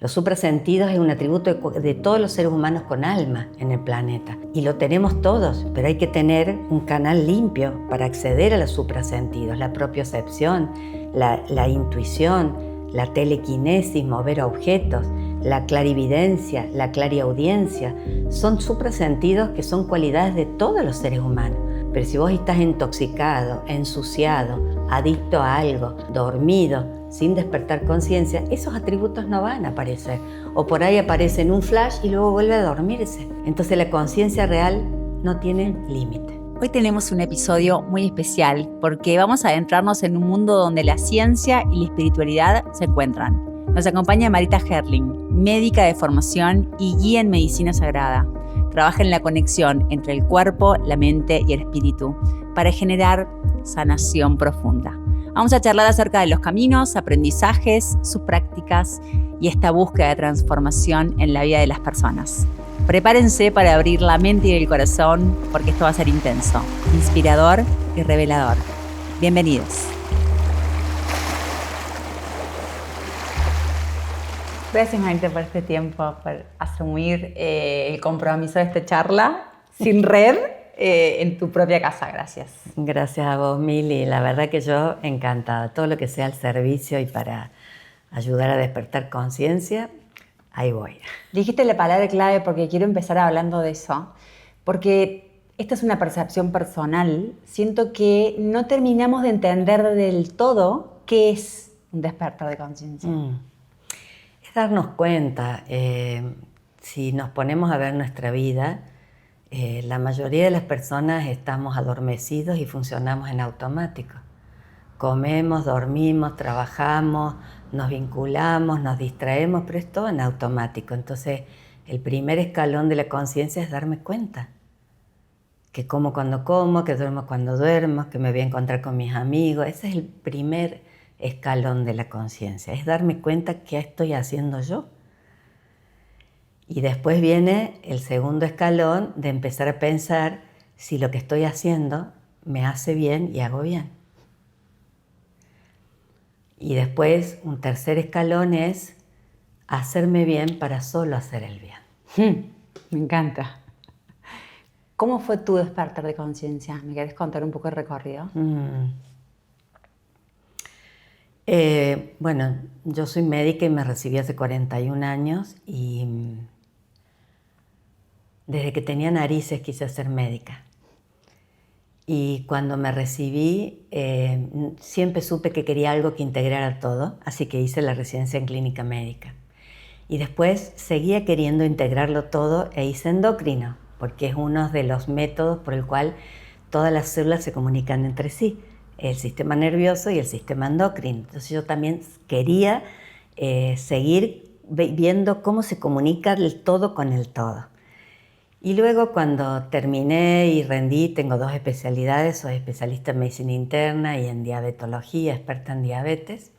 Los suprasentidos es un atributo de todos los seres humanos con alma en el planeta. Y lo tenemos todos, pero hay que tener un canal limpio para acceder a los suprasentidos. La propiocepción, la intuición, la telequinesis, mover objetos, la clarividencia, la clariaudiencia. Son suprasentidos que son cualidades de todos los seres humanos. Pero si vos estás intoxicado, ensuciado, adicto a algo, dormido, sin despertar conciencia, esos atributos no van a aparecer. O por ahí aparece en un flash y luego vuelve a dormirse. Entonces la conciencia real no tiene límite. Hoy tenemos un episodio muy especial porque vamos a adentrarnos en un mundo donde la ciencia y la espiritualidad se encuentran. Nos acompaña Marita Herling, médica de formación y guía en medicina sagrada. Trabaja en la conexión entre el cuerpo, la mente y el espíritu para generar sanación profunda. Vamos a charlar acerca de los caminos, aprendizajes, sus prácticas y esta búsqueda de transformación en la vida de las personas. Prepárense para abrir la mente y el corazón porque esto va a ser intenso, inspirador y revelador. Bienvenidos. Gracias, Marita, por este tiempo, por asumir el compromiso de esta charla sin red en tu propia casa. Gracias. Gracias a vos, Mili. La verdad que yo encantada. Todo lo que sea al servicio y para ayudar a despertar conciencia, ahí voy. Dijiste la palabra clave porque quiero empezar hablando de eso. Porque esta es una percepción personal. Siento que no terminamos de entender del todo qué es un despertar de conciencia. Es darnos cuenta. Si nos ponemos a ver nuestra vida, la mayoría de las personas estamos adormecidos y funcionamos en automático. Comemos, dormimos, trabajamos, nos vinculamos, nos distraemos, pero es todo en automático. Entonces, el primer escalón de la conciencia es darme cuenta. Que como, que duermo cuando duermo, que me voy a encontrar con mis amigos. Ese es el primer escalón de la conciencia. Es darme cuenta qué estoy haciendo yo. Y después viene el segundo escalón de empezar a pensar si lo que estoy haciendo me hace bien y hago bien. Y después un tercer escalón es hacerme bien para solo hacer el bien. Me encanta. ¿Cómo fue tu despertar de conciencia? ¿Me querés contar un poco el recorrido? Bueno, yo soy médica y me recibí hace 41 años y desde que tenía narices quise ser médica. Y cuando me recibí, siempre supe que quería algo que integrara todo, así que hice la residencia en clínica médica. Y después seguía queriendo integrarlo todo e hice endocrino, porque es uno de los métodos por el cual todas las células se comunican entre sí, el sistema nervioso y el sistema endocrino. Entonces yo también quería seguir viendo cómo se comunica el todo con el todo. Y luego cuando terminé y rendí, tengo 2 especialidades, soy especialista en medicina interna y en diabetología, experta en diabetes.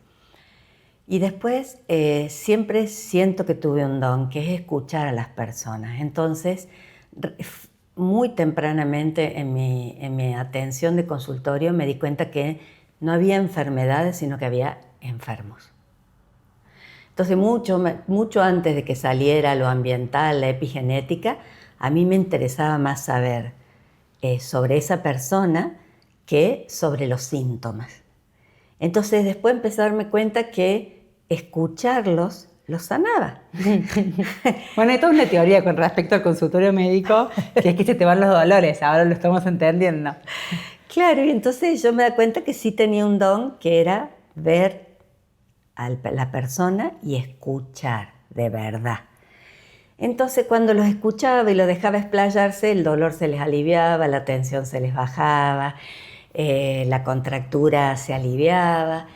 Y después siempre siento que tuve un don, que es escuchar a las personas. Entonces, muy tempranamente en mi atención de consultorio me di cuenta que no había enfermedades, sino que había enfermos. Entonces, mucho antes de que saliera lo ambiental, la epigenética, a mí me interesaba más saber sobre esa persona que sobre los síntomas. Entonces después empecé a darme cuenta que escucharlos los sanaba. Bueno, hay toda una teoría con respecto al consultorio médico, que es que se te van los dolores, ahora lo estamos entendiendo. Claro, y entonces yo me da cuenta que sí tenía un don, que era ver a la persona y escuchar de verdad. Entonces cuando los escuchaba y los dejaba explayarse, el dolor se les aliviaba, la tensión se les bajaba, la contractura se aliviaba.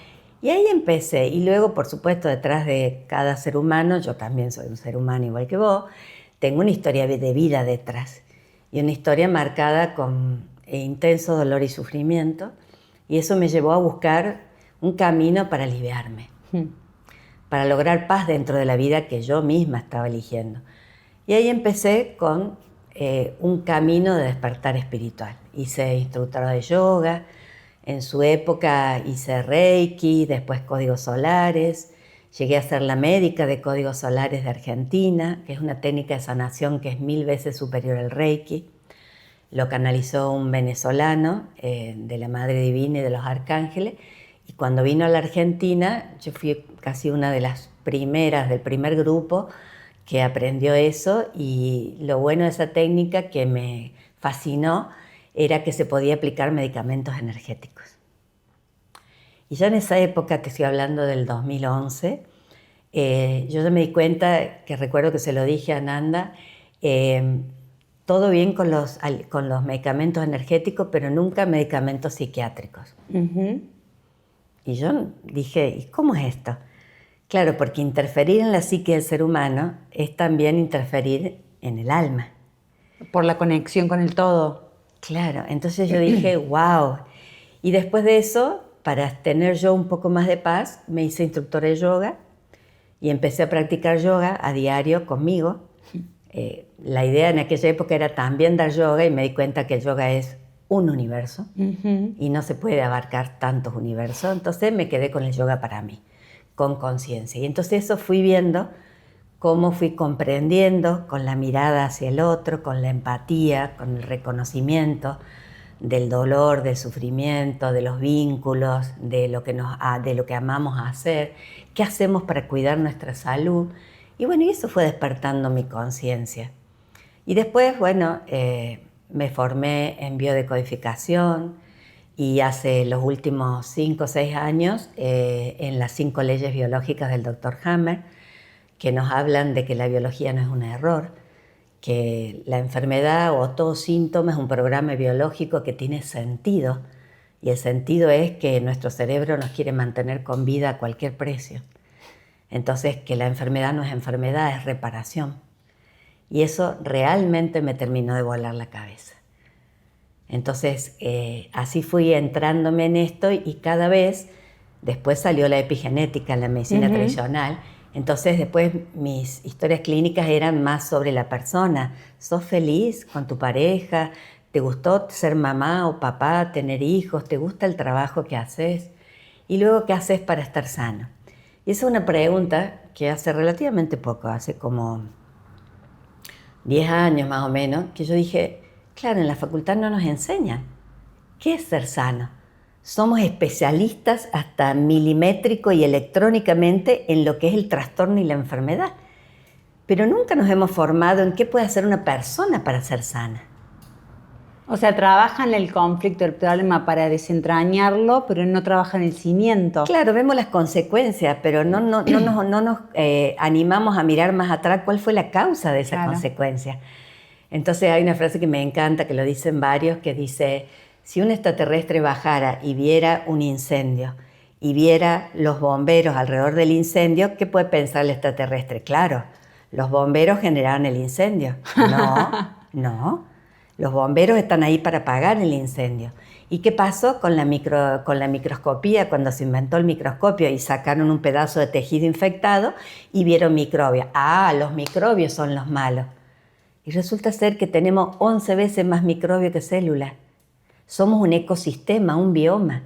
Y ahí empecé. Y luego, por supuesto, detrás de cada ser humano, yo también soy un ser humano igual que vos, tengo una historia de vida detrás. Y una historia marcada con intenso dolor y sufrimiento. Y eso me llevó a buscar un camino para aliviarme, para lograr paz dentro de la vida que yo misma estaba eligiendo. Y ahí empecé con un camino de despertar espiritual. Hice instructora de yoga, en su época hice Reiki, después códigos solares, Llegué a ser la médica de códigos solares de Argentina, que es una técnica de sanación que es 1000 veces superior al Reiki. Lo canalizó un venezolano de la Madre Divina y de los Arcángeles. Y cuando vino a la Argentina, yo fui casi una de las primeras, del primer grupo que aprendió eso. Y lo bueno de esa técnica que me fascinó era que se podía aplicar medicamentos energéticos. Y ya en esa época, que estoy hablando del 2011, yo ya me di cuenta, que recuerdo que se lo dije a Nanda, todo bien con los medicamentos energéticos, pero nunca medicamentos psiquiátricos. Y yo dije, ¿y cómo es esto? Claro, porque interferir en la psique del ser humano es también interferir en el alma. Por la conexión con el todo. Claro, entonces yo dije, wow. Y después de eso, para tener yo un poco más de paz, me hice instructora de yoga y empecé a practicar yoga a diario conmigo. La idea en aquella época era también dar yoga y me di cuenta que el yoga es un universo y no se puede abarcar tantos universos. Entonces me quedé con el yoga para mí, con conciencia. Y entonces eso fui viendo cómo fui comprendiendo con la mirada hacia el otro, con la empatía, con el reconocimiento del dolor, del sufrimiento, de los vínculos, de lo que amamos hacer, qué hacemos para cuidar nuestra salud. Y bueno, y eso fue despertando mi conciencia. Y después, bueno, me formé en biodecodificación y hace los últimos 5 o 6 años en las 5 leyes biológicas del Dr. Hammer, que nos hablan de que la biología no es un error, que la enfermedad o todo síntoma es un programa biológico que tiene sentido, y el sentido es que nuestro cerebro nos quiere mantener con vida a cualquier precio. Entonces, que la enfermedad no es enfermedad, es reparación. Y eso realmente me terminó de volar la cabeza. Entonces, así fui entrándome en esto y cada vez, después salió la epigenética, la medicina tradicional. Entonces, después mis historias clínicas eran más sobre la persona. ¿Sos feliz con tu pareja? ¿Te gustó ser mamá o papá, tener hijos? ¿Te gusta el trabajo que haces? Y luego, ¿qué haces para estar sano? Y esa es una pregunta que hace relativamente poco, hace como 10 años más o menos, que yo dije, claro, en la facultad no nos enseñan. ¿Qué es ser sano? Somos especialistas hasta milimétrico y electrónicamente en lo que es el trastorno y la enfermedad. Pero nunca nos hemos formado en qué puede hacer una persona para ser sana. O sea, trabajan el conflicto, el problema para desentrañarlo, pero no trabajan el cimiento. Claro, vemos las consecuencias, pero no nos animamos a mirar más atrás cuál fue la causa de esa consecuencia. Entonces hay una frase que me encanta, que lo dicen varios, que dice, si un extraterrestre bajara y viera un incendio y viera los bomberos alrededor del incendio, ¿qué puede pensar el extraterrestre? Claro, los bomberos generaron el incendio. No. Los bomberos están ahí para apagar el incendio. ¿Y qué pasó con la microscopía cuando se inventó el microscopio y sacaron un pedazo de tejido infectado y vieron microbios? Ah, los microbios son los malos. Y resulta ser que tenemos 11 veces más microbios que células. Somos un ecosistema, un bioma.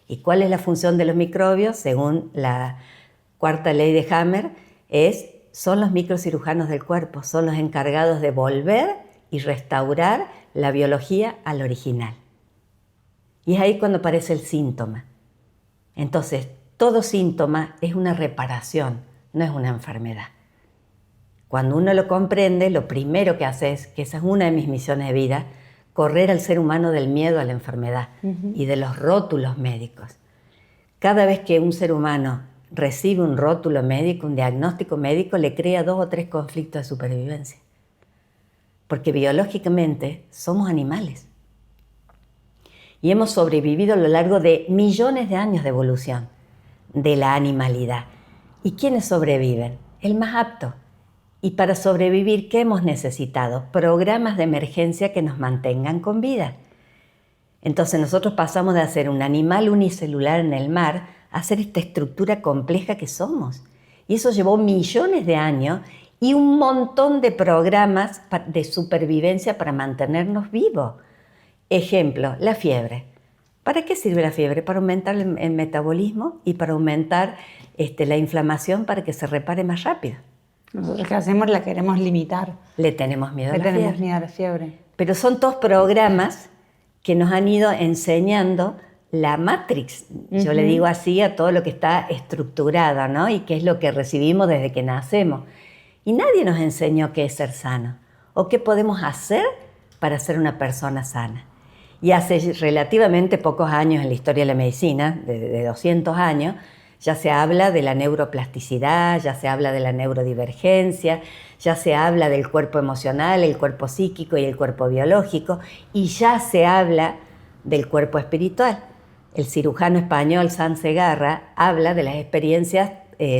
¿Y cuál es la función de los microbios? Según la 4ª ley de Hammer, son los microcirujanos del cuerpo, son los encargados de volver y restaurar la biología al original. Y es ahí cuando aparece el síntoma. Entonces, todo síntoma es una reparación, no es una enfermedad. Cuando uno lo comprende, lo primero que hace es, que esa es una de mis misiones de vida, correr al ser humano del miedo a la enfermedad y de los rótulos médicos. Cada vez que un ser humano recibe un rótulo médico, un diagnóstico médico, le crea 2 o 3 conflictos de supervivencia. Porque biológicamente somos animales. Y hemos sobrevivido a lo largo de millones de años de evolución de la animalidad. ¿Y quiénes sobreviven? El más apto. Y para sobrevivir, ¿qué hemos necesitado? Programas de emergencia que nos mantengan con vida. Entonces nosotros pasamos de hacer un animal unicelular en el mar a ser esta estructura compleja que somos. Y eso llevó millones de años y un montón de programas de supervivencia para mantenernos vivos. Ejemplo, la fiebre. ¿Para qué sirve la fiebre? Para aumentar el metabolismo y para aumentar la inflamación para que se repare más rápido. Nosotros que hacemos la queremos limitar. Le tenemos miedo a la fiebre. Le tenemos miedo a la fiebre. Pero son todos programas que nos han ido enseñando la Matrix. Yo le digo así a todo lo que está estructurado, ¿no? Y qué es lo que recibimos desde que nacemos. Y nadie nos enseñó qué es ser sano o qué podemos hacer para ser una persona sana. Y hace relativamente pocos años en la historia de la medicina, de 200 años, ya se habla de la neuroplasticidad, ya se habla de la neurodivergencia, ya se habla del cuerpo emocional, el cuerpo psíquico y el cuerpo biológico, y ya se habla del cuerpo espiritual. El cirujano español San Segarra habla de las experiencias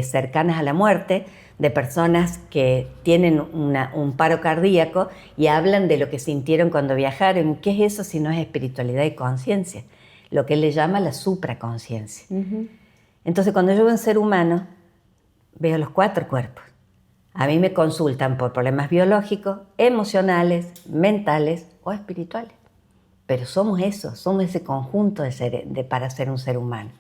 cercanas a la muerte, de personas que tienen un paro cardíaco y hablan de lo que sintieron cuando viajaron. ¿Qué es eso si no es espiritualidad y conciencia? Lo que él le llama la supraconciencia. Entonces, cuando yo veo un ser humano, veo los 4 cuerpos. A mí me consultan por problemas biológicos, emocionales, mentales o espirituales. Pero somos eso, somos ese conjunto para ser un ser humano.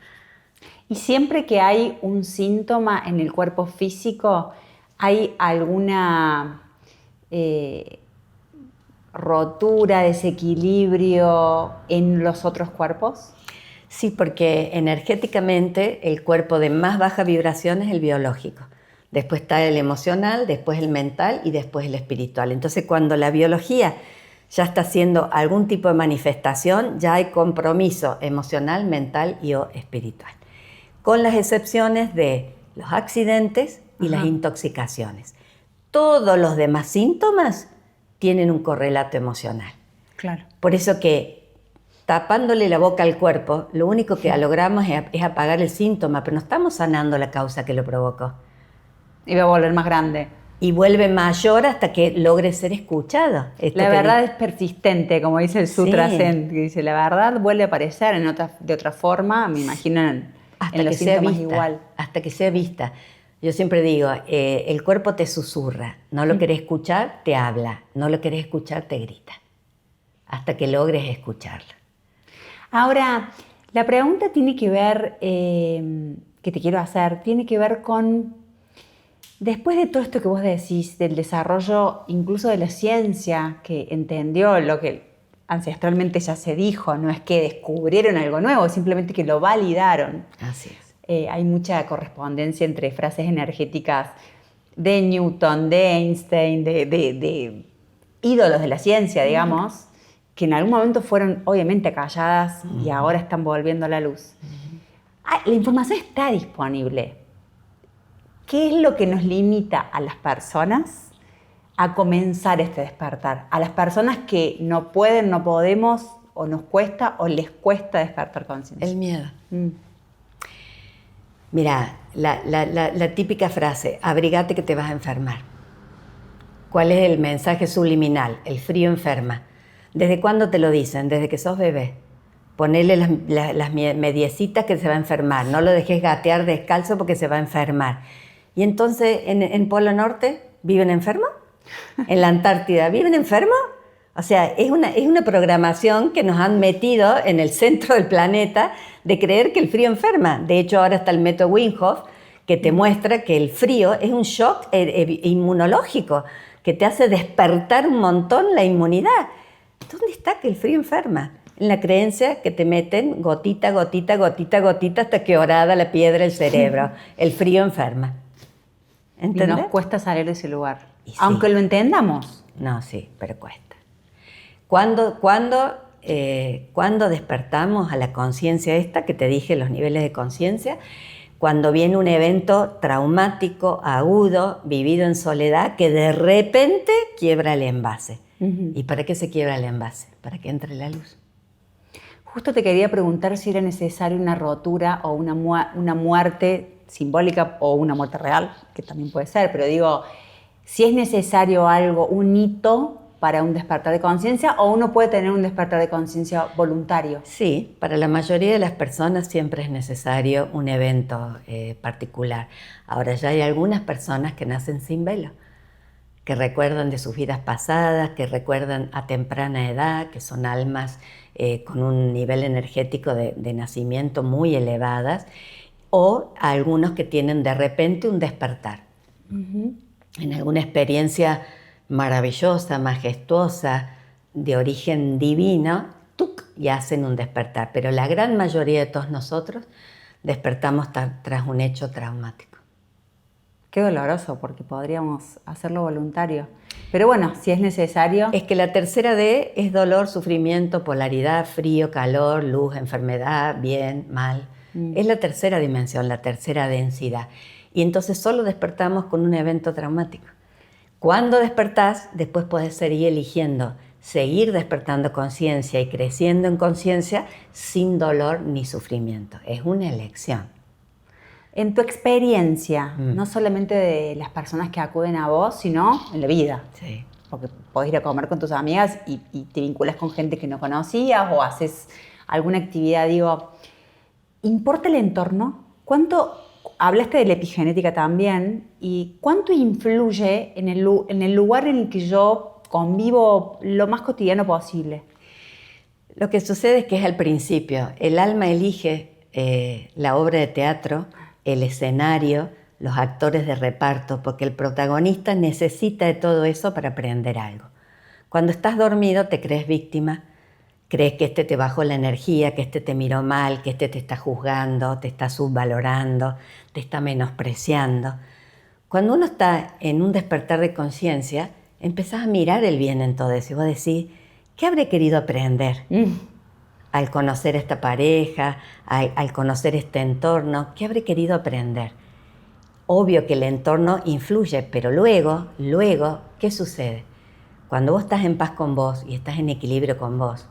Y siempre que hay un síntoma en el cuerpo físico, ¿hay alguna rotura, desequilibrio en los otros cuerpos? Sí, porque energéticamente el cuerpo de más baja vibración es el biológico. Después está el emocional, después el mental y después el espiritual. Entonces, cuando la biología ya está haciendo algún tipo de manifestación, ya hay compromiso emocional, mental y o espiritual. Con las excepciones de los accidentes y las intoxicaciones. Todos los demás síntomas tienen un correlato emocional. Claro. Por eso que tapándole la boca al cuerpo, lo único que logramos es apagar el síntoma, pero no estamos sanando la causa que lo provocó. Y va a volver más grande. Y vuelve mayor hasta que logre ser escuchado. La verdad es persistente, como dice el Sutra Zen, que dice, la verdad vuelve a aparecer de otra forma, me imagino en los síntomas igual. Hasta que sea vista. Yo siempre digo, el cuerpo te susurra, no lo querés escuchar, te habla, no lo querés escuchar, te grita, hasta que logres escucharlo. Ahora, la pregunta tiene que ver, que te quiero hacer, tiene que ver con, después de todo esto que vos decís, del desarrollo incluso de la ciencia, que entendió lo que ancestralmente ya se dijo, no es que descubrieron algo nuevo, simplemente que lo validaron. Así es. Hay mucha correspondencia entre frases energéticas de Newton, de Einstein, de ídolos de la ciencia, digamos, que en algún momento fueron obviamente acalladas y ahora están volviendo a la luz. La información está disponible. ¿Qué es lo que nos limita a las personas a comenzar este despertar? A las personas que no pueden, no podemos, o nos cuesta, o les cuesta despertar conciencia. El miedo. Mira, la típica frase, abrigate que te vas a enfermar. ¿Cuál es el mensaje subliminal? El frío enferma. ¿Desde cuándo te lo dicen? Desde que sos bebé. Ponele las mediecitas que se va a enfermar. No lo dejes gatear descalzo porque se va a enfermar. Y entonces, ¿en Polo Norte viven enfermos? ¿En la Antártida viven enfermos? O sea, es una programación que nos han metido en el centro del planeta de creer que el frío enferma. De hecho, ahora está el método Wim Hof, que te muestra que el frío es un shock inmunológico, que te hace despertar un montón la inmunidad. ¿Dónde está que el frío enferma? En la creencia que te meten gotita, gotita, gotita, gotita, hasta que horada la piedra del cerebro. El frío enferma. ¿Entendés? Y nos cuesta salir de ese lugar. Sí. Aunque lo entendamos. No, sí, pero cuesta. ¿Cuándo despertamos a la conciencia esta, que te dije, los niveles de conciencia? Cuando viene un evento traumático, agudo, vivido en soledad, que de repente quiebra el envase. ¿Y para qué se quiebra el envase? Para que entre la luz. Justo te quería preguntar si era necesaria una rotura o una muerte simbólica o una muerte real, que también puede ser, pero digo, si es necesario algo, un hito para un despertar de conciencia, o uno puede tener un despertar de conciencia voluntario. Sí, para la mayoría de las personas siempre es necesario un evento particular. Ahora ya hay algunas personas que nacen sin velo, que recuerdan de sus vidas pasadas, que recuerdan a temprana edad, que son almas con un nivel energético de nacimiento muy elevadas, o algunos que tienen de repente un despertar. En alguna experiencia maravillosa, majestuosa, de origen divino, ¡tuc!, y hacen un despertar. Pero la gran mayoría de todos nosotros despertamos tras un hecho traumático. Qué doloroso, porque podríamos hacerlo voluntario. Pero bueno, si es necesario... Es que la tercera D es dolor, sufrimiento, polaridad, frío, calor, luz, enfermedad, bien, mal. Es la tercera dimensión, la tercera densidad. Y entonces solo despertamos con un evento traumático. Cuando despertás, después podés seguir eligiendo, seguir despertando conciencia y creciendo en conciencia sin dolor ni sufrimiento. Es una elección. En tu experiencia, no solamente de las personas que acuden a vos, sino en la vida. Sí. Porque podés ir a comer con tus amigas y te vinculas con gente que no conocías o haces alguna actividad. Digo, ¿importa el entorno? ¿Cuánto, hablaste de la epigenética también, y cuánto influye en el lugar en el que yo convivo lo más cotidiano posible? Lo que sucede es que es al principio. El alma elige la obra de teatro, el escenario, los actores de reparto, porque el protagonista necesita de todo eso para aprender algo. Cuando estás dormido te crees víctima, crees que este te bajó la energía, que este te miró mal, que este te está juzgando, te está subvalorando, te está menospreciando. Cuando uno está en un despertar de conciencia, empezás a mirar el bien en todo eso y vos decís, ¿qué habré querido aprender? Al conocer esta pareja, al conocer este entorno, ¿qué habré querido aprender? Obvio que el entorno influye, pero luego, ¿qué sucede? Cuando vos estás en paz con vos y estás en equilibrio con vos,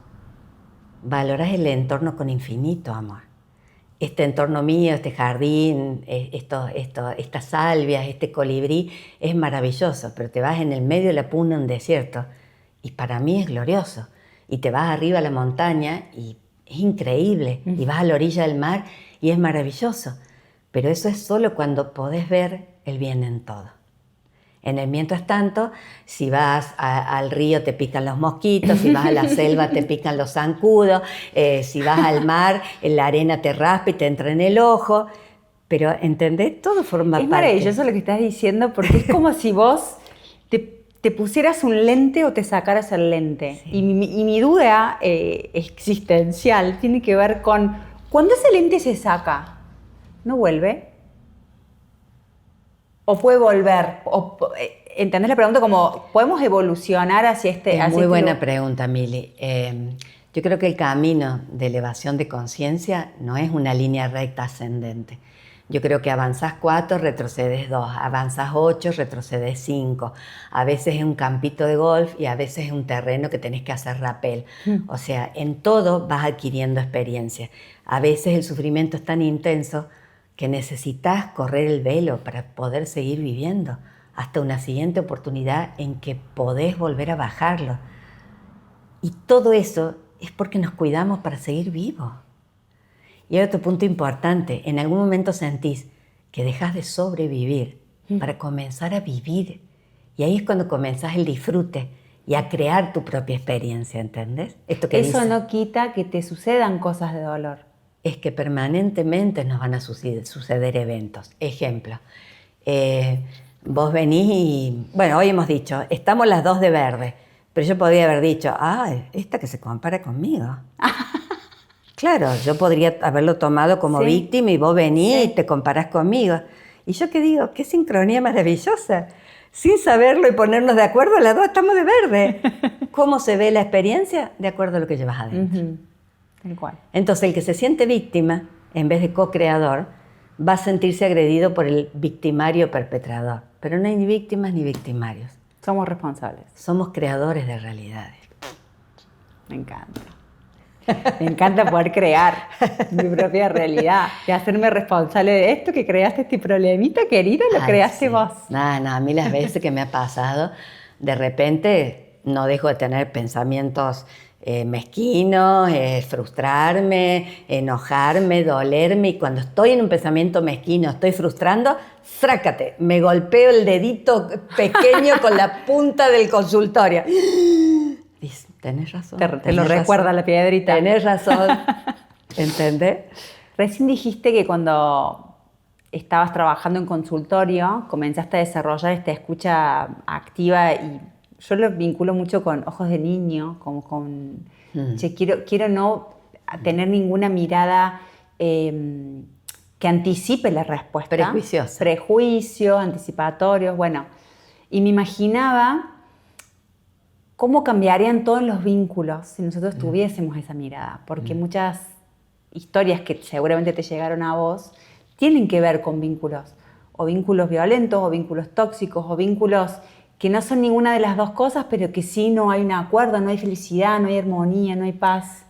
valorás el entorno con infinito amor. Este entorno mío, este jardín, estas salvias, este colibrí, es maravilloso, pero te vas en el medio de la puna, un desierto, y para mí es glorioso. Y te vas arriba a la montaña y es increíble, y vas a la orilla del mar y es maravilloso. Pero eso es solo cuando podés ver el bien en todo. En el mientras tanto, si vas al río te pican los mosquitos, si vas a la selva te pican los zancudos, si vas al mar la arena te raspa y te entra en el ojo. Pero, ¿entendés? Todo forma parte. Es maravilloso lo que estás diciendo, porque es como si vos te pusieras un lente o te sacaras el lente. Sí. Y mi duda existencial tiene que ver con, cuando ese lente se saca, ¿no vuelve? ¿O puede volver? ¿Entendés la pregunta? Como, ¿podemos evolucionar hacia este? Es muy buena pregunta, Mili. Yo creo que el camino de elevación de conciencia no es una línea recta ascendente. Yo creo que avanzás 4, retrocedes 2, avanzás 8, retrocedes 5. A veces es un campito de golf y a veces es un terreno que tenés que hacer rappel. O sea, en todo vas adquiriendo experiencia. A veces el sufrimiento es tan intenso que necesitas correr el velo para poder seguir viviendo hasta una siguiente oportunidad en que podés volver a bajarlo. Y todo eso es porque nos cuidamos para seguir vivos. Y hay otro punto importante, en algún momento sentís que dejas de sobrevivir para comenzar a vivir. Y ahí es cuando comenzás el disfrute y a crear tu propia experiencia, ¿entendés? Esto que eso no quita que te sucedan cosas de dolor. Es que permanentemente nos van a suceder eventos. Ejemplo, vos venís y, bueno, hoy hemos dicho, estamos las dos de verde, pero yo podría haber dicho, esta que se compara conmigo. Claro, yo podría haberlo tomado como víctima y vos venís y te comparás conmigo. Y yo qué digo, qué sincronía maravillosa. Sin saberlo y ponernos de acuerdo, las dos estamos de verde. ¿Cómo se ve la experiencia? De acuerdo a lo que llevas adentro. Tal cual. Entonces el que se siente víctima, en vez de co-creador, va a sentirse agredido por el victimario perpetrador. Pero no hay ni víctimas ni victimarios. Somos responsables. Somos creadores de realidades. Me encanta. Me encanta poder crear mi propia realidad y hacerme responsable de esto que creaste, este problemita, querido, lo creaste vos. No, a mí las veces que me ha pasado, de repente no dejo de tener pensamientos mezquino, frustrarme, enojarme, dolerme, y cuando estoy en un pensamiento mezquino, estoy frustrando, ¡frácate! Me golpeo el dedito pequeño con la punta del consultorio. Dice, tenés razón. Te lo recuerda la piedrita. Tenés razón. ¿Entendés? Recién dijiste que cuando estabas trabajando en consultorio, comenzaste a desarrollar esta escucha activa, y yo lo vinculo mucho con ojos de niño, como con che, quiero no tener ninguna mirada que anticipe la respuesta. Prejuiciosa. Prejuicios, anticipatorios, bueno. Y me imaginaba cómo cambiarían todos los vínculos si nosotros tuviésemos esa mirada, porque muchas historias que seguramente te llegaron a vos tienen que ver con vínculos, o vínculos violentos, o vínculos tóxicos, o vínculos que no son ninguna de las dos cosas, pero que sí no hay un acuerdo, no hay felicidad, no hay armonía, no hay paz.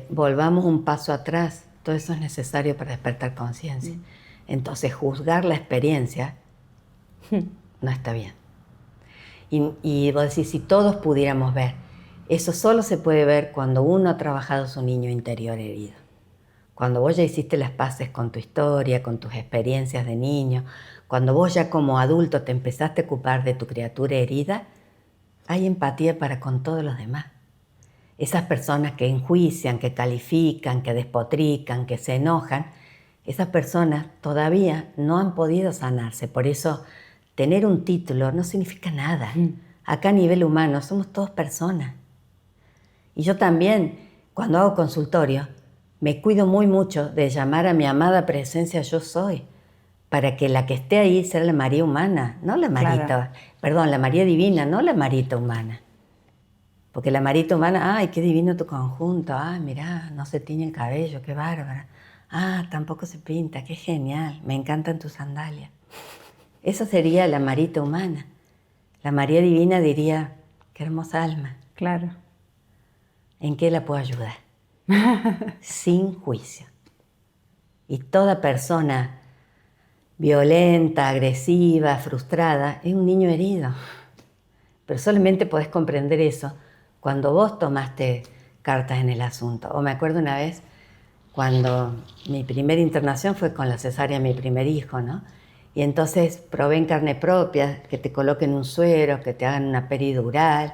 Volvamos un paso atrás. Todo eso es necesario para despertar conciencia. Entonces, juzgar la experiencia no está bien. Y vos decís, si todos pudiéramos ver, eso solo se puede ver cuando uno ha trabajado su niño interior herido. Cuando vos ya hiciste las paces con tu historia, con tus experiencias de niño, cuando vos ya como adulto te empezaste a ocupar de tu criatura herida, hay empatía para con todos los demás. Esas personas que enjuician, que califican, que despotrican, que se enojan, esas personas todavía no han podido sanarse. Por eso, tener un título no significa nada. Acá a nivel humano somos todos personas. Y yo también, cuando hago consultorio, me cuido muy mucho de llamar a mi amada presencia yo soy, para que la que esté ahí sea la María humana, no la Marita, claro. Perdón, la María divina, no la Marita humana. Porque la Marita humana, ay, qué divino tu conjunto, ay, mirá, no se tiñe el cabello, qué bárbara. Ah, tampoco se pinta, qué genial, me encantan tus sandalias. Eso sería la Marita humana. La María divina diría, qué hermosa alma. Claro. ¿En qué la puedo ayudar? Sin juicio. Y toda persona violenta, agresiva, frustrada, es un niño herido. Pero solamente podés comprender eso cuando vos tomaste cartas en el asunto. O me acuerdo una vez cuando mi primera internación fue con la cesárea de mi primer hijo, ¿no? Y entonces probé en carne propia que te coloquen un suero, que te hagan una peridural.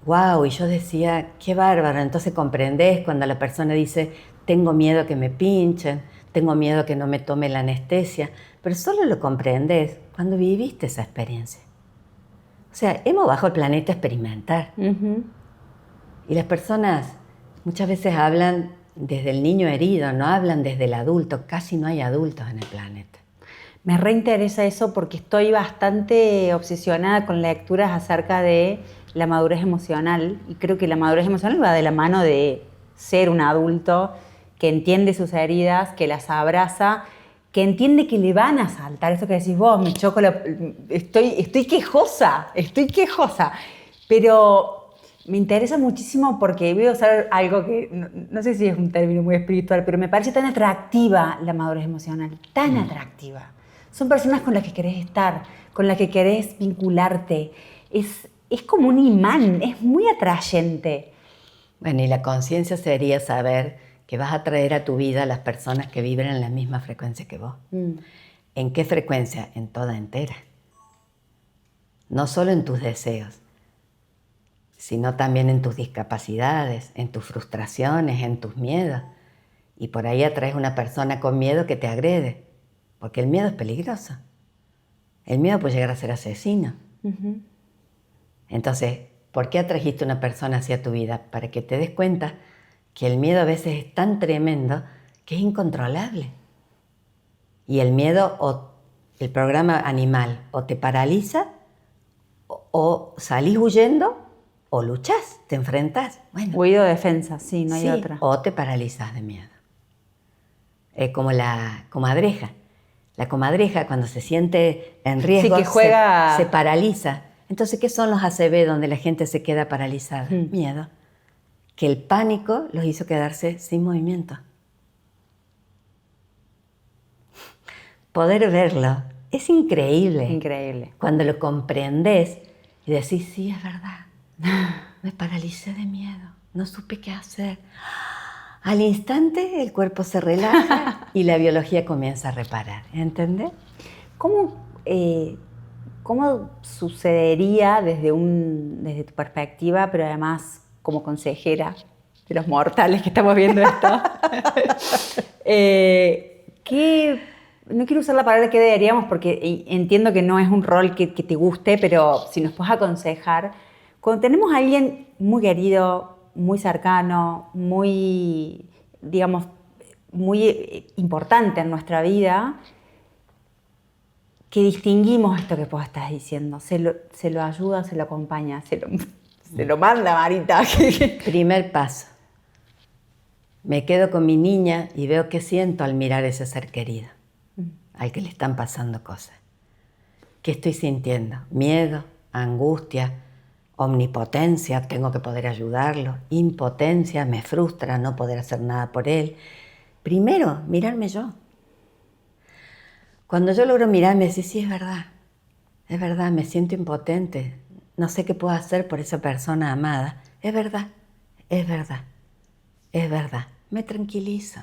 ¡Wow! Y yo decía, qué bárbaro. Entonces comprendés cuando la persona dice, tengo miedo que me pinchen, tengo miedo que no me tome la anestesia. Pero solo lo comprendés cuando viviste esa experiencia. O sea, hemos bajado el planeta a experimentar. Y las personas muchas veces hablan desde el niño herido, no hablan desde el adulto. Casi no hay adultos en el planeta. Me reinteresa eso porque estoy bastante obsesionada con lecturas acerca de la madurez emocional. Y creo que la madurez emocional va de la mano de ser un adulto que entiende sus heridas, que las abraza, que entiende que le van a saltar. Eso que decís vos, me choco, estoy quejosa. Pero me interesa muchísimo porque voy a usar algo que no sé si es un término muy espiritual, pero me parece tan atractiva la madurez emocional, tan atractiva. Son personas con las que querés estar, con las que querés vincularte. Es como un imán, es muy atrayente. Bueno, y la conciencia sería saber que vas a traer a tu vida a las personas que vibran en la misma frecuencia que vos. ¿En qué frecuencia? En toda entera. No solo en tus deseos, sino también en tus discapacidades, en tus frustraciones, en tus miedos. Y por ahí atraes una persona con miedo que te agrede, porque el miedo es peligroso. El miedo puede llegar a ser asesino. Entonces, ¿por qué atrajiste una persona hacia tu vida? Para que te des cuenta que el miedo a veces es tan tremendo que es incontrolable. Y el miedo, o el programa animal, o te paraliza, o salís huyendo, o luchás, te enfrentás. Bueno, huido de defensa, sí, no hay otra. O te paralizas de miedo. Como la comadreja. La comadreja, cuando se siente en riesgo, sí, que juega... se paraliza. Entonces, ¿qué son los ACV donde la gente se queda paralizada? Miedo. Que el pánico los hizo quedarse sin movimiento. Poder verlo es increíble. Increíble. Cuando lo comprendes y decís, sí, es verdad. Me paralicé de miedo. no supe qué hacer. Al instante el cuerpo se relaja y la biología comienza a reparar, ¿entendés? ¿Cómo sucedería desde tu perspectiva, pero además como consejera de los mortales que estamos viendo esto? No quiero usar la palabra que deberíamos porque entiendo que no es un rol que te guste, pero si nos puedes aconsejar, cuando tenemos a alguien muy querido, muy cercano, muy, digamos, muy importante en nuestra vida, que distinguimos esto que vos estás diciendo, se lo ayuda, se lo acompaña, se lo manda, Marita. Primer paso. Me quedo con mi niña y veo qué siento al mirar a ese ser querido, al que le están pasando cosas. ¿Qué estoy sintiendo? Miedo, angustia, omnipotencia, tengo que poder ayudarlo, impotencia, me frustra no poder hacer nada por él. Primero, mirarme yo. Cuando yo logro mirarme y decir, sí, es verdad, me siento impotente, no sé qué puedo hacer por esa persona amada, es verdad, me tranquilizo.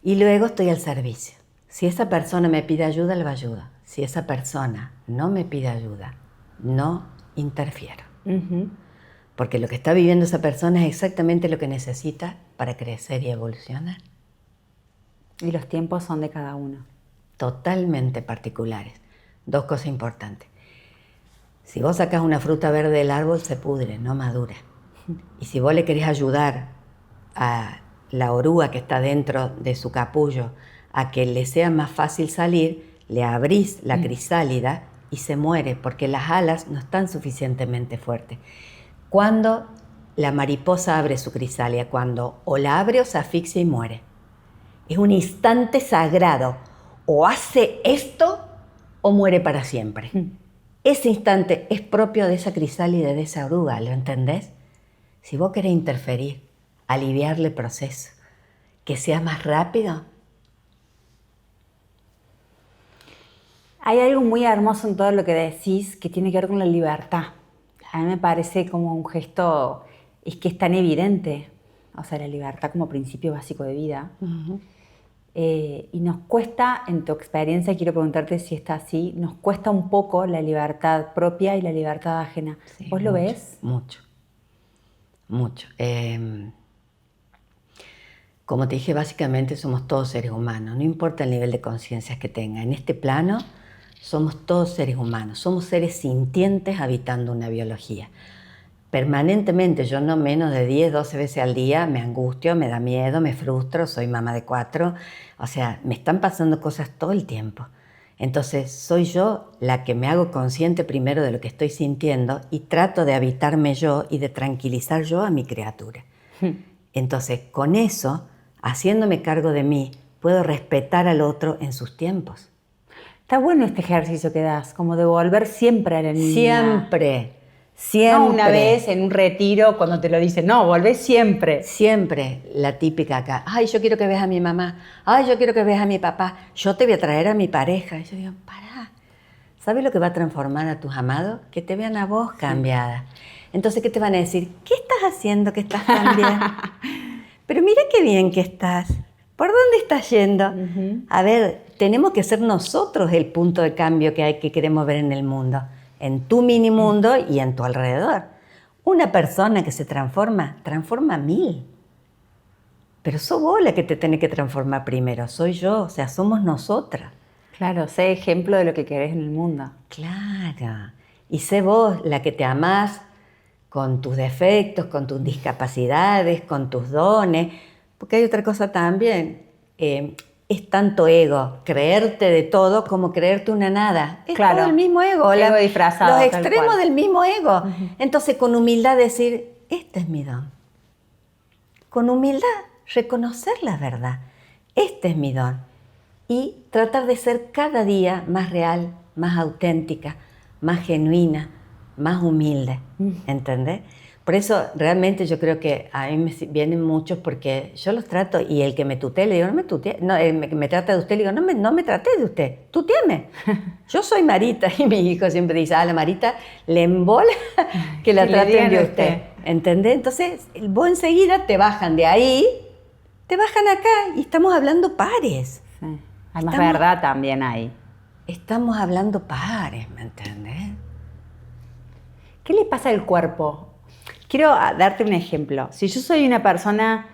Y luego estoy al servicio. Si esa persona me pide ayuda, le ayudo. Si esa persona no me pide ayuda, no interfiero. Porque lo que está viviendo esa persona es exactamente lo que necesita para crecer y evolucionar. Y los tiempos son de cada uno. Totalmente particulares. Dos cosas importantes. Si vos sacás una fruta verde del árbol, se pudre, no madura. Y si vos le querés ayudar a la oruga que está dentro de su capullo a que le sea más fácil salir, le abrís la crisálida y se muere porque las alas no están suficientemente fuertes. Cuando la mariposa abre su crisálida, cuando o la abre o se asfixia y muere. Es un instante sagrado. O hace esto o muere para siempre. Ese instante es propio de esa crisálida, de esa oruga, ¿lo entendés? Si vos querés interferir, aliviarle el proceso, que sea más rápido. Hay algo muy hermoso en todo lo que decís que tiene que ver con la libertad. A mí me parece como un gesto, es que es tan evidente, o sea, la libertad como principio básico de vida. Y nos cuesta, en tu experiencia, quiero preguntarte si está así, nos cuesta un poco la libertad propia y la libertad ajena. Sí, ¿vos lo ves? Mucho. Como te dije, básicamente somos todos seres humanos, no importa el nivel de conciencia que tenga. En este plano somos todos seres humanos, somos seres sintientes habitando una biología. Permanentemente, yo no menos de 10, 12 veces al día me angustio, me da miedo, me frustro, soy mamá de 4. O sea, me están pasando cosas todo el tiempo. Entonces, soy yo la que me hago consciente primero de lo que estoy sintiendo y trato de habitarme yo y de tranquilizar yo a mi criatura. Entonces, con eso, haciéndome cargo de mí, puedo respetar al otro en sus tiempos. Está bueno este ejercicio que das, como de volver siempre a la niña. Siempre. No una vez en un retiro cuando te lo dicen, no, volvés siempre. Siempre la típica acá, ay, yo quiero que veas a mi mamá, ay, yo quiero que veas a mi papá, yo te voy a traer a mi pareja. Y yo digo, pará, ¿sabes lo que va a transformar a tus amados? Que te vean a vos cambiada. Entonces, ¿qué te van a decir? ¿Qué estás haciendo que estás cambiando? Pero mira qué bien que estás. ¿Por dónde estás yendo? A ver, tenemos que ser nosotros el punto de cambio que queremos ver en el mundo. En tu mini mundo y en tu alrededor. Una persona que se transforma 1000. Pero sos vos la que te tenés que transformar primero, soy yo, o sea, somos nosotras. Claro, sé ejemplo de lo que querés en el mundo. Claro, y sé vos la que te amás con tus defectos, con tus discapacidades, con tus dones, porque hay otra cosa también. Es tanto ego, creerte de todo como creerte una nada. Es todo el mismo ego. Ego disfrazado. Los extremos del mismo ego. Entonces, con humildad decir, este es mi don. Con humildad, reconocer la verdad. Este es mi don. Y tratar de ser cada día más real, más auténtica, más genuina, más humilde. ¿Entendés? Por eso realmente yo creo que a mí me vienen muchos porque yo los trato y el que me tutee le digo, no me tutee, no, me trata de usted, le digo, no me trate de usted, tuteame. Yo soy Marita y mi hijo siempre dice, la Marita le embola que la traten de usted. ¿Entendés? Entonces, vos enseguida te bajan de ahí, te bajan acá y estamos hablando pares. Sí. Hay más verdad también ahí. Estamos hablando pares, ¿me entendés? ¿Qué le pasa al cuerpo? Quiero darte un ejemplo. Si yo soy una persona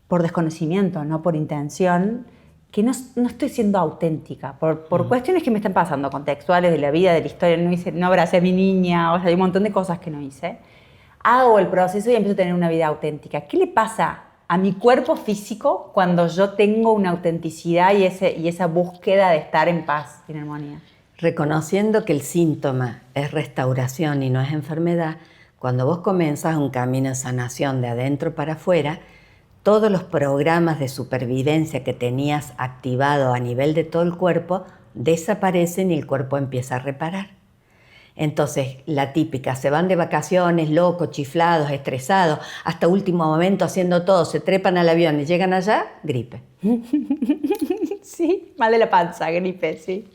por desconocimiento, no por intención, que no estoy siendo auténtica, por cuestiones que me están pasando, contextuales de la vida, de la historia, no abracé a mi niña, o sea, hay un montón de cosas que no hice, hago el proceso y empiezo a tener una vida auténtica. ¿Qué le pasa a mi cuerpo físico cuando yo tengo una autenticidad y esa búsqueda de estar en paz y en armonía? Reconociendo que el síntoma es restauración y no es enfermedad, cuando vos comenzás un camino de sanación de adentro para afuera, todos los programas de supervivencia que tenías activado a nivel de todo el cuerpo desaparecen y el cuerpo empieza a reparar. Entonces, la típica, se van de vacaciones, locos, chiflados, estresados, hasta último momento haciendo todo, se trepan al avión y llegan allá, gripe. Sí, mal de la panza, gripe, sí.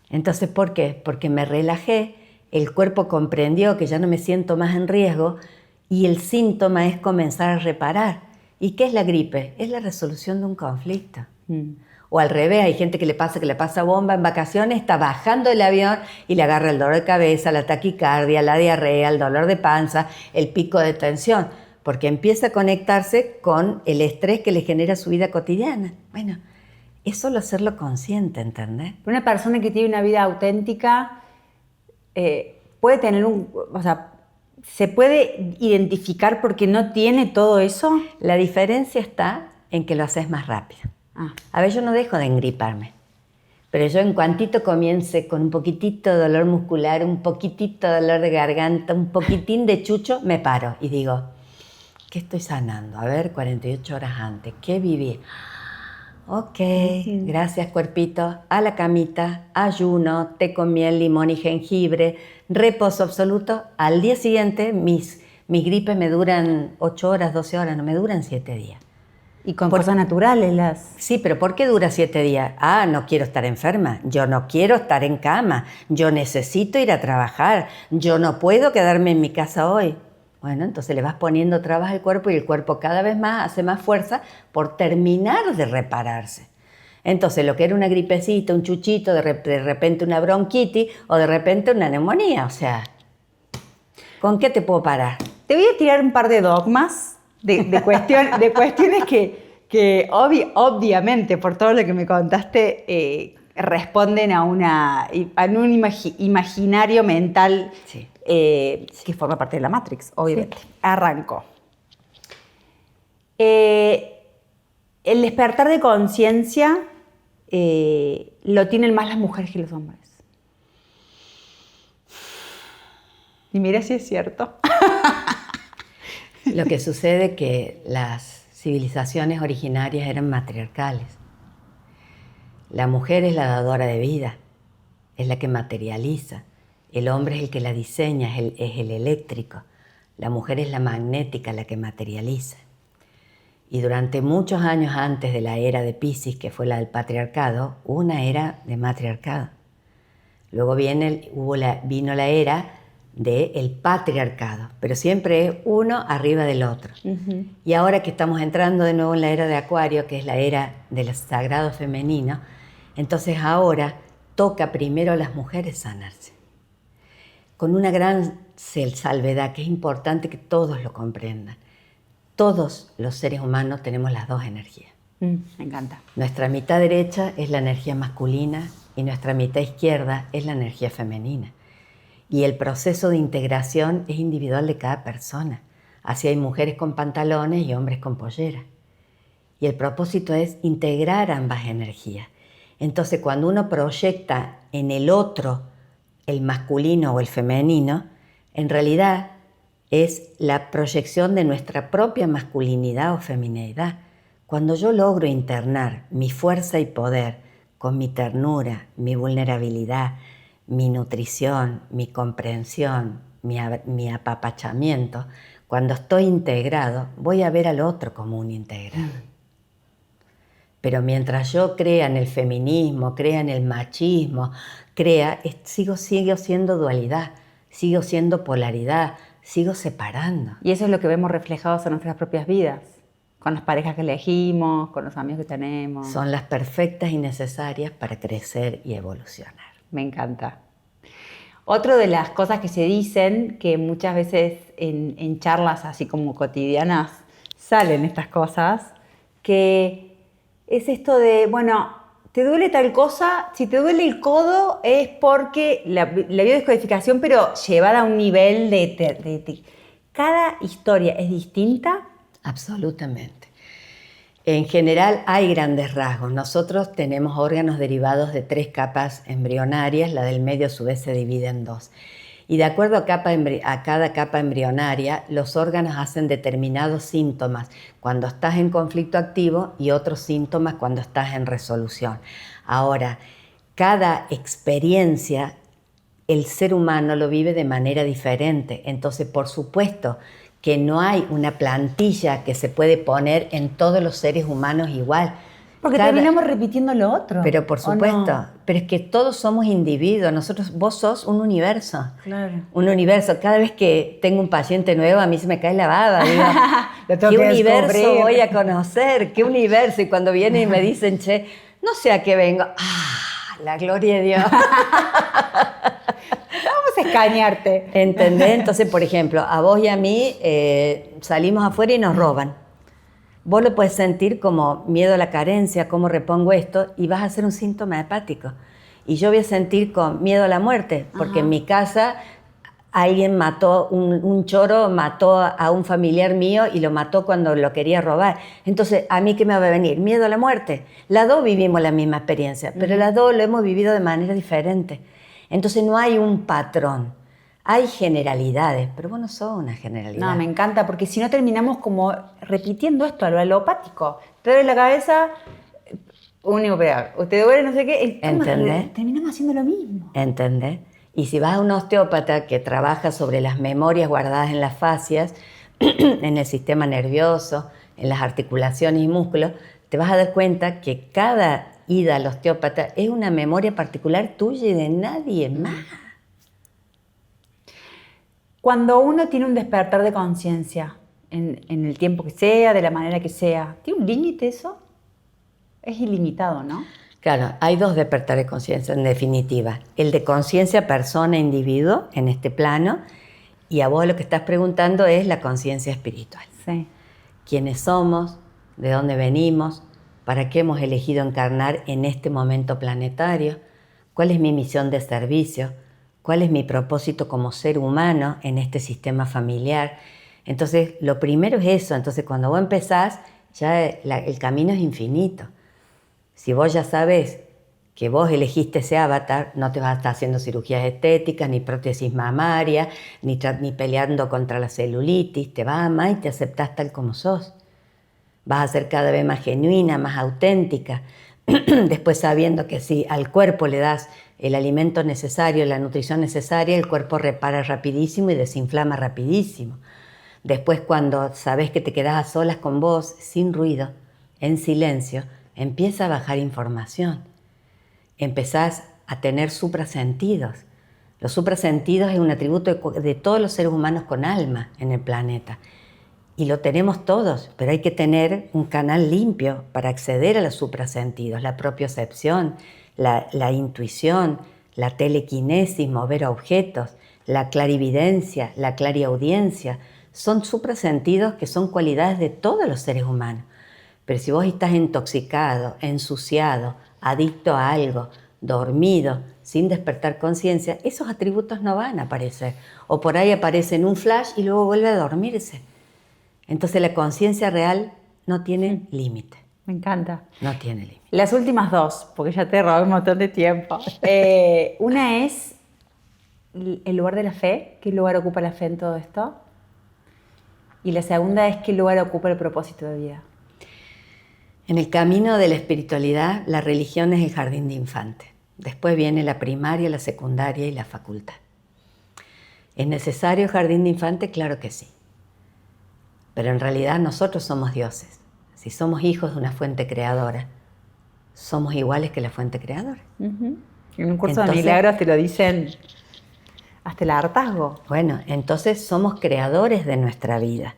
Entonces, ¿por qué? Porque me relajé, el cuerpo comprendió que ya no me siento más en riesgo y el síntoma es comenzar a reparar. ¿Y qué es la gripe? Es la resolución de un conflicto. O al revés, hay gente que le pasa bomba en vacaciones, está bajando el avión y le agarra el dolor de cabeza, la taquicardia, la diarrea, el dolor de panza, el pico de tensión, porque empieza a conectarse con el estrés que le genera su vida cotidiana. Bueno, es solo hacerlo consciente, ¿entendés? Una persona que tiene una vida auténtica puede tener ¿se puede identificar porque no tiene todo eso? La diferencia está en que lo haces más rápido. A ver, yo no dejo de engriparme, pero yo en cuantito comience con un poquitito de dolor muscular, un poquitito de dolor de garganta, un poquitín de chucho, me paro y digo, ¿qué estoy sanando? A ver, 48 horas antes, ¿qué viví? Ok, gracias cuerpito, a la camita, ayuno, té con miel, limón y jengibre, reposo absoluto. Al día siguiente mis gripes me duran 8 horas, 12 horas, no me duran 7 días. Y con cosas naturales las... Sí, pero ¿por qué dura 7 días? No quiero estar enferma, yo no quiero estar en cama, yo necesito ir a trabajar, yo no puedo quedarme en mi casa hoy. Bueno, entonces le vas poniendo trabas al cuerpo y el cuerpo cada vez más hace más fuerza por terminar de repararse. Entonces lo que era una gripecita, un chuchito, de repente una bronquitis o de repente una neumonía, o sea, ¿con qué te puedo parar? Te voy a tirar un par de dogmas de cuestiones que obviamente, por todo lo que me contaste, responden a un imaginario mental Sí. Que forma parte de la Matrix, obviamente. Sí. Arranco. El despertar de conciencia lo tienen más las mujeres que los hombres. Y mira si es cierto. Lo que sucede es que las civilizaciones originarias eran matriarcales. La mujer es la dadora de vida, es la que materializa. El hombre es el que la diseña, es el eléctrico. La mujer es la magnética, la que materializa. Y durante muchos años antes de la era de Piscis, que fue la del patriarcado, hubo una era de matriarcado. Luego vino la era del patriarcado, pero siempre es uno arriba del otro. Uh-huh. Y ahora que estamos entrando de nuevo en la era de Acuario, que es la era del sagrado femenino, entonces ahora toca primero a las mujeres sanarse. Con una gran salvedad, que es importante que todos lo comprendan. Todos los seres humanos tenemos las dos energías. Me encanta. Nuestra mitad derecha es la energía masculina y nuestra mitad izquierda es la energía femenina. Y el proceso de integración es individual de cada persona. Así hay mujeres con pantalones y hombres con pollera. Y el propósito es integrar ambas energías. Entonces, cuando uno proyecta en el otro el masculino o el femenino, en realidad es la proyección de nuestra propia masculinidad o feminidad. Cuando yo logro internar mi fuerza y poder con mi ternura, mi vulnerabilidad, mi nutrición, mi comprensión, mi apapachamiento, cuando estoy integrado, voy a ver al otro como un integrado. Pero mientras yo crea en el feminismo, crea en el machismo, sigo siendo dualidad, sigo siendo polaridad, sigo separando. Y eso es lo que vemos reflejados en nuestras propias vidas, con las parejas que elegimos, con los amigos que tenemos. Son las perfectas y necesarias para crecer y evolucionar. Me encanta. Otra de las cosas que se dicen, que muchas veces en charlas así como cotidianas salen estas cosas, que es esto de, bueno, te duele tal cosa, si te duele el codo es porque la biodescodificación, pero llevada a un nivel de cada historia es distinta. Absolutamente. En general hay grandes rasgos. Nosotros tenemos órganos derivados de 3 capas embrionarias, la del medio a su vez se divide en 2. Y de acuerdo a cada capa embrionaria, los órganos hacen determinados síntomas cuando estás en conflicto activo y otros síntomas cuando estás en resolución. Ahora, cada experiencia, el ser humano lo vive de manera diferente. Entonces, por supuesto, que no hay una plantilla que se puede poner en todos los seres humanos igual. Porque terminamos repitiendo lo otro. Pero por supuesto, no. Pero es que todos somos individuos, vos sos un universo. Claro. Un universo. Cada vez que tengo un paciente nuevo, a mí se me cae la baba. Digo, ¿qué universo voy a conocer? ¿Qué universo? Y cuando vienen y me dicen, che, no sé a qué vengo. ¡Ah, la gloria de Dios! Vamos a escanearte. ¿Entendés? Entonces, por ejemplo, a vos y a mí salimos afuera y nos roban. Vos lo puedes sentir como miedo a la carencia, cómo repongo esto, y vas a ser un síntoma hepático. Y yo voy a sentir con miedo a la muerte, porque en mi casa alguien mató, un choro mató a un familiar mío y lo mató cuando lo quería robar. Entonces, ¿a mí qué me va a venir? Miedo a la muerte. Las dos vivimos la misma experiencia, pero las dos lo hemos vivido de manera diferente. Entonces no hay un patrón. Hay generalidades, pero vos no sos una generalidad. No, me encanta, porque si no terminamos como repitiendo esto, a lo alopático. Te duele la cabeza, único peor. Usted duele no sé qué. ¿Entendés? Terminamos haciendo lo mismo. ¿Entendés? Y si vas a un osteópata que trabaja sobre las memorias guardadas en las fascias, en el sistema nervioso, en las articulaciones y músculos, te vas a dar cuenta que cada ida al osteópata es una memoria particular tuya y de nadie más. Cuando uno tiene un despertar de conciencia, en el tiempo que sea, de la manera que sea, ¿tiene un límite eso? Es ilimitado, ¿no? Claro, hay 2 despertares de conciencia en definitiva. El de conciencia persona-individuo en este plano, y a vos lo que estás preguntando es la conciencia espiritual. Sí. ¿Quiénes somos? ¿De dónde venimos? ¿Para qué hemos elegido encarnar en este momento planetario? ¿Cuál es mi misión de servicio? ¿Cuál es mi propósito como ser humano en este sistema familiar? Entonces, lo primero es eso. Entonces, cuando vos empezás, ya el camino es infinito. Si vos ya sabés que vos elegiste ese avatar, no te vas a estar haciendo cirugías estéticas, ni prótesis mamaria, ni peleando contra la celulitis. Te vas a amar y te aceptás tal como sos. Vas a ser cada vez más genuina, más auténtica. Después sabiendo que si al cuerpo le das el alimento necesario, la nutrición necesaria, el cuerpo repara rapidísimo y desinflama rapidísimo. Después, cuando sabes que te quedás a solas con vos, sin ruido, en silencio, empieza a bajar información. Empezás a tener suprasentidos. Los suprasentidos es un atributo de todos los seres humanos con alma en el planeta. Y lo tenemos todos, pero hay que tener un canal limpio para acceder a los suprasentidos, la propiocepción, la intuición, la telequinesis, mover objetos, la clarividencia, la clariaudiencia. Son suprasentidos que son cualidades de todos los seres humanos. Pero si vos estás intoxicado, ensuciado, adicto a algo, dormido, sin despertar conciencia, esos atributos no van a aparecer. O por ahí aparece en un flash y luego vuelve a dormirse. Entonces la conciencia real no tiene límite. Me encanta. No tiene límite. Las últimas 2, porque ya te robé un montón de tiempo. Una es el lugar de la fe. ¿Qué lugar ocupa la fe en todo esto? Y la segunda es qué lugar ocupa el propósito de vida. En el camino de la espiritualidad, la religión es el jardín de infante. Después viene la primaria, la secundaria y la facultad. ¿Es necesario el jardín de infante? Claro que sí. Pero en realidad nosotros somos dioses. Si somos hijos de una fuente creadora, somos iguales que la fuente creadora. En un curso de milagros te lo dicen hasta el hartazgo. Bueno, entonces somos creadores de nuestra vida.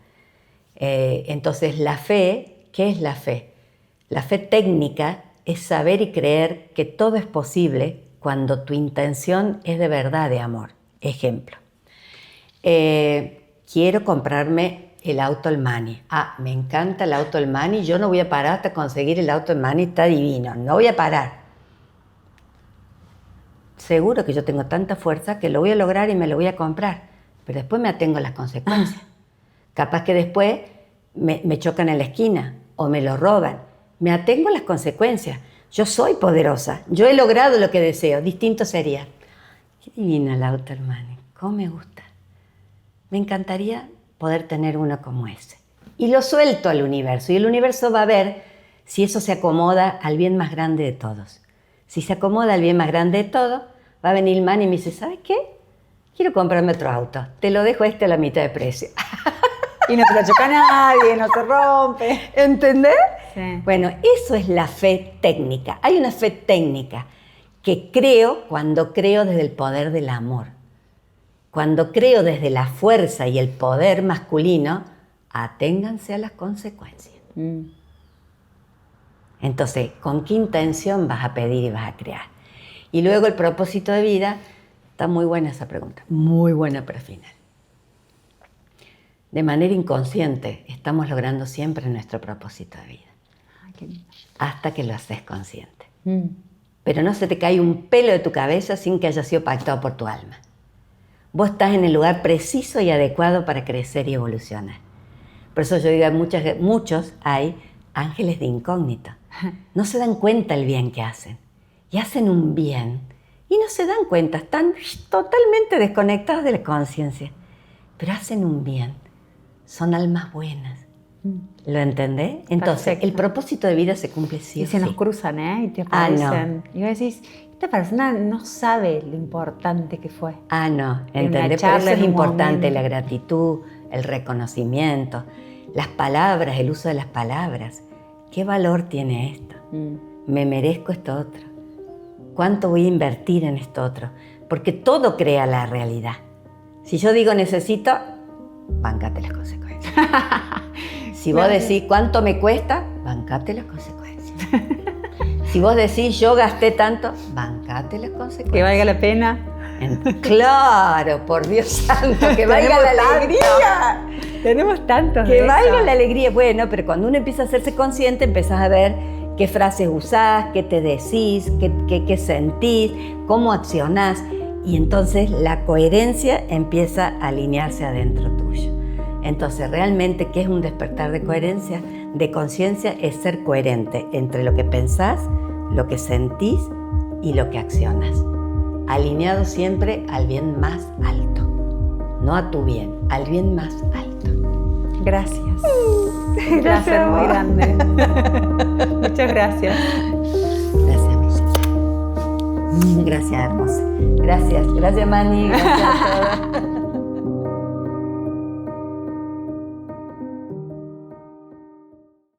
Entonces la fe, ¿qué es la fe? La fe técnica es saber y creer que todo es posible cuando tu intención es de verdad de amor. Ejemplo, quiero comprarme el auto Armani. Me encanta el auto Armani, yo no voy a parar hasta conseguir el auto Armani, está divino, no voy a parar. Seguro que yo tengo tanta fuerza que lo voy a lograr y me lo voy a comprar, pero después me atengo a las consecuencias. Capaz que después me chocan en la esquina o me lo roban. Me atengo a las consecuencias. Yo soy poderosa, yo he logrado lo que deseo. Distinto sería, qué divino el auto Armani, cómo me gusta. Me encantaría poder tener uno como ese. Y lo suelto al universo, y el universo va a ver si eso se acomoda al bien más grande de todos. Si se acomoda al bien más grande de todos, va a venir el man y me dice, ¿sabes qué? Quiero comprarme otro auto, te lo dejo a la mitad de precio. Y no te lo choca nadie, no se rompe. ¿Entendés? Sí. Bueno, eso es la fe técnica. Hay una fe técnica que creo cuando creo desde el poder del amor. Cuando creo desde la fuerza y el poder masculino, aténganse a las consecuencias. Entonces, ¿con qué intención vas a pedir y vas a crear? Y luego el propósito de vida, está muy buena esa pregunta, muy buena pero final. De manera inconsciente estamos logrando siempre nuestro propósito de vida. Ay, qué lindo. Hasta que lo haces consciente. Pero no se te cae un pelo de tu cabeza sin que haya sido pactado por tu alma. Vos estás en el lugar preciso y adecuado para crecer y evolucionar. Por eso yo digo, muchos hay ángeles de incógnito. No se dan cuenta el bien que hacen. Y hacen un bien. Y no se dan cuenta, están totalmente desconectados de la conciencia. Pero hacen un bien. Son almas buenas. ¿Lo entendés? Entonces, perfecto. El propósito de vida se cumple sí y o se sí. nos cruzan, ¿eh? Y te aparecen. no. Y vos decís, esta persona no sabe lo importante que fue. No, En una ¿entendés? Por charla, eso es en un importante momento. la gratitud, el reconocimiento, las palabras, el uso de las palabras. ¿Qué valor tiene esto? Me merezco esto otro. ¿Cuánto voy a invertir en esto otro? Porque todo crea la realidad. Si yo digo necesito, bancate las consecuencias. Si vos decís cuánto me cuesta, bancate las consecuencias. Si vos decís yo gasté tanto, bancate las consecuencias. Que valga la pena. Claro, por Dios santo, que valga la alegría. Tenemos tantos Que de valga eso. la alegría. Bueno, pero cuando uno empieza a hacerse consciente, empezás a ver qué frases usás, qué te decís, qué sentís, cómo accionás. Y entonces la coherencia empieza a alinearse adentro tuyo. Entonces, realmente, ¿qué es un despertar de coherencia? De conciencia es ser coherente entre lo que pensás, lo que sentís y lo que accionas. Alineado siempre al bien más alto. No a tu bien, al bien más alto. Gracias. Un placer muy grande. Muchas gracias. Gracias, Michelle. Gracias, hermosa. Gracias, Mani. Gracias a todos.